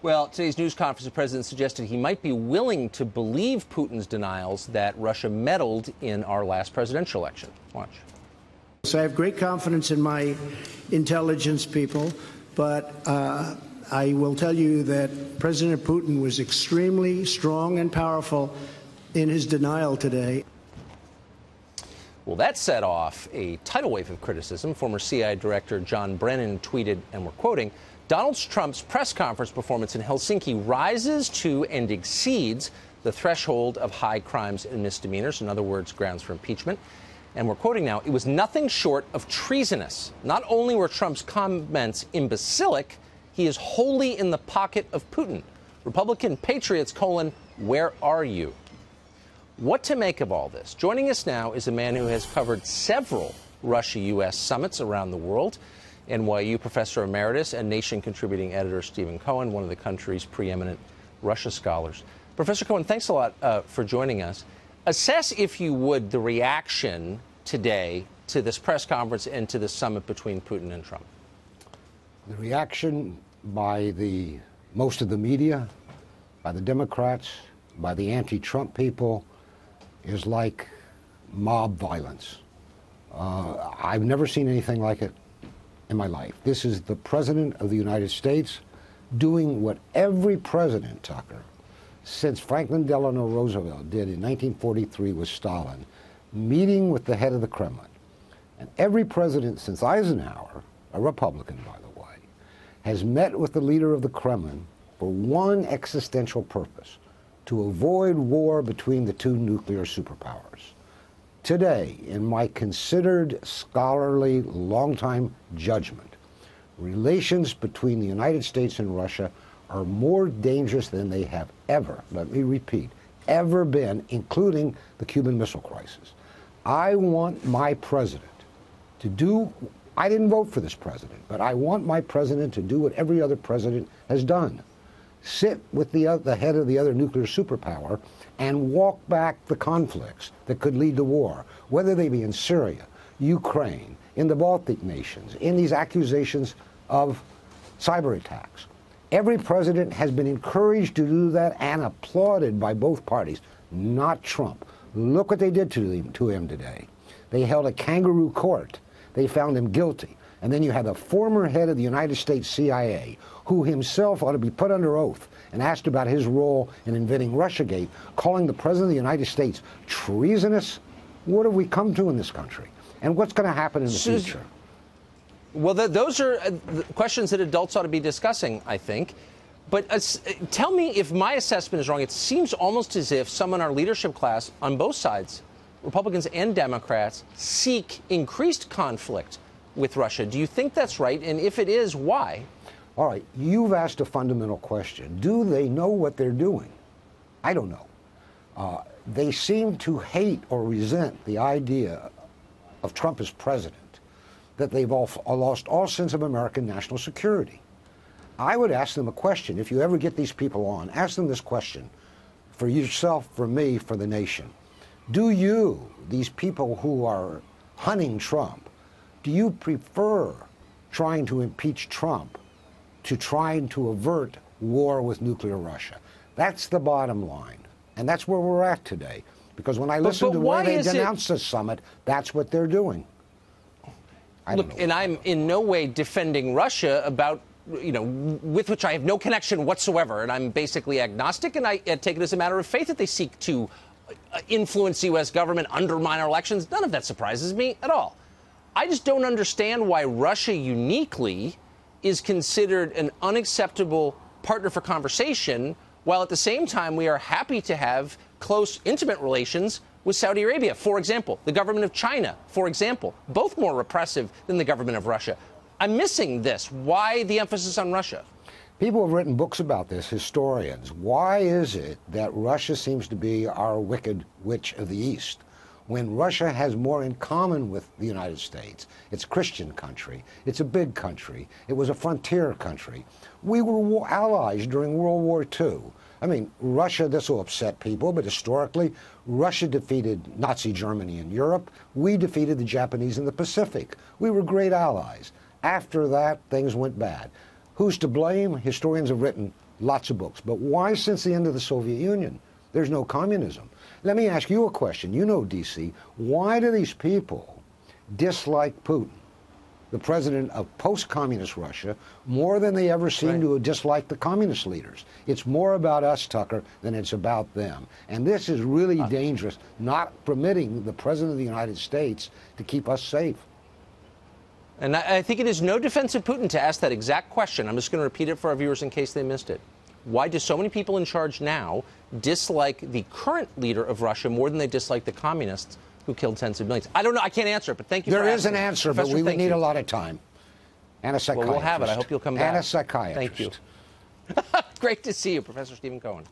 Well, today's news conference, the president suggested he might be willing to believe Putin's denials that Russia meddled in our last presidential election. Watch. So I have great confidence in my intelligence people, but I will tell you that President Putin was extremely strong and powerful in his denial today. Well, that set off a tidal wave of criticism. Former CIA Director John Brennan tweeted, and we're quoting, Donald Trump's press conference performance in Helsinki rises to and exceeds the threshold of high crimes and misdemeanors, in other words, grounds for impeachment. And we're quoting now, it was nothing short of treasonous. Not only were Trump's comments imbecilic, he is wholly in the pocket of Putin. Republican patriots, where are you? What to make of all this? Joining us now is a man who has covered several Russia-U.S. summits around the world. NYU professor emeritus and Nation contributing editor Stephen Cohen, one of the country's preeminent Russia scholars. Professor Cohen, thanks a lot for joining us. Assess, if you would, the reaction today to this press conference and to the summit between Putin and Trump. The reaction by most of the media, by the Democrats, by the anti-Trump people, is like mob violence. I've never seen anything like it in my life. This is the President of the United States doing what every president, Tucker, since Franklin Delano Roosevelt did in 1943 with Stalin, meeting with the head of the Kremlin. And every president since Eisenhower, a Republican, by the way, has met with the leader of the Kremlin for one existential purpose: to avoid war between the two nuclear superpowers. Today, in my considered scholarly long-time judgment, relations between the United States and Russia are more dangerous than they have ever, let me repeat, ever been, including the Cuban Missile Crisis. I want my president to do, I didn't vote for this president, but I want my president to do what every other president has done. Sit with the head of the other nuclear superpower and walk back the conflicts that could lead to war, whether they be in Syria, Ukraine, in the Baltic nations, in these accusations of cyber attacks. Every president has been encouraged to do that and applauded by both parties, not Trump. Look what they did to him today. They held a kangaroo court. They found him guilty. And then you have the former head of the United States CIA, who himself ought to be put under oath and asked about his role in inventing Russiagate, calling the President of the United States treasonous. What have we come to in this country? And what's going to happen in the future? Well, those are questions that adults ought to be discussing, I think. But tell me if my assessment is wrong. It seems almost as if some in our leadership class on both sides, Republicans and Democrats, seek increased conflict with Russia. Do you think that's right? And if it is, why? All right, you've asked a fundamental question. Do they know what they're doing? I don't know. They seem to hate or resent the idea of Trump as president, that they've all lost all sense of American national security. I would ask them a question. If you ever get these people on, ask them this question for yourself, for me, for the nation. Do you, these people who are hunting Trump, do you prefer trying to impeach Trump to trying to avert war with nuclear Russia? That's the bottom line. And that's where we're at today. Because when I listen to the way they denounce the summit, that's what they're doing. Look, and I'm in no way defending Russia about, with which I have no connection whatsoever. And I'm basically agnostic, and I take it as a matter of faith that they seek to influence the U.S. government, undermine our elections. None of that surprises me at all. I just don't understand why Russia uniquely is considered an unacceptable partner for conversation, while at the same time we are happy to have close, intimate relations with Saudi Arabia, for example, the government of China, for example, both more repressive than the government of Russia. I'm missing this. Why the emphasis on Russia? People have written books about this, historians. Why is it that Russia seems to be our wicked witch of the East, when Russia has more in common with the United States? It's a Christian country. It's a big country. It was a frontier country. We were allies during World War II. I mean, Russia, this will upset people, but historically, Russia defeated Nazi Germany in Europe. We defeated the Japanese in the Pacific. We were great allies. After that, things went bad. Who's to blame? Historians have written Lots of books. But why since the end of the Soviet Union? There's no communism. Let me ask you a question. You know, DC, why do these people dislike Putin, the president of post-communist Russia, more than they ever seem to dislike the communist leaders? It's more about us, Tucker, than it's about them. And this is really dangerous, not permitting the president of the United States to keep us safe. And I think it is no defense of Putin to ask that exact question. I'm just going to repeat it for our viewers in case they missed it. Why do so many people in charge now dislike the current leader of Russia more than they dislike the communists who killed tens of millions? I don't know. I can't answer it, but thank you for asking. There is an answer, Professor, but we would need a lot of time. And a psychiatrist. Well, we'll have it. I hope you'll come back. And a psychiatrist. Thank you. Great to see you, Professor Stephen Cohen.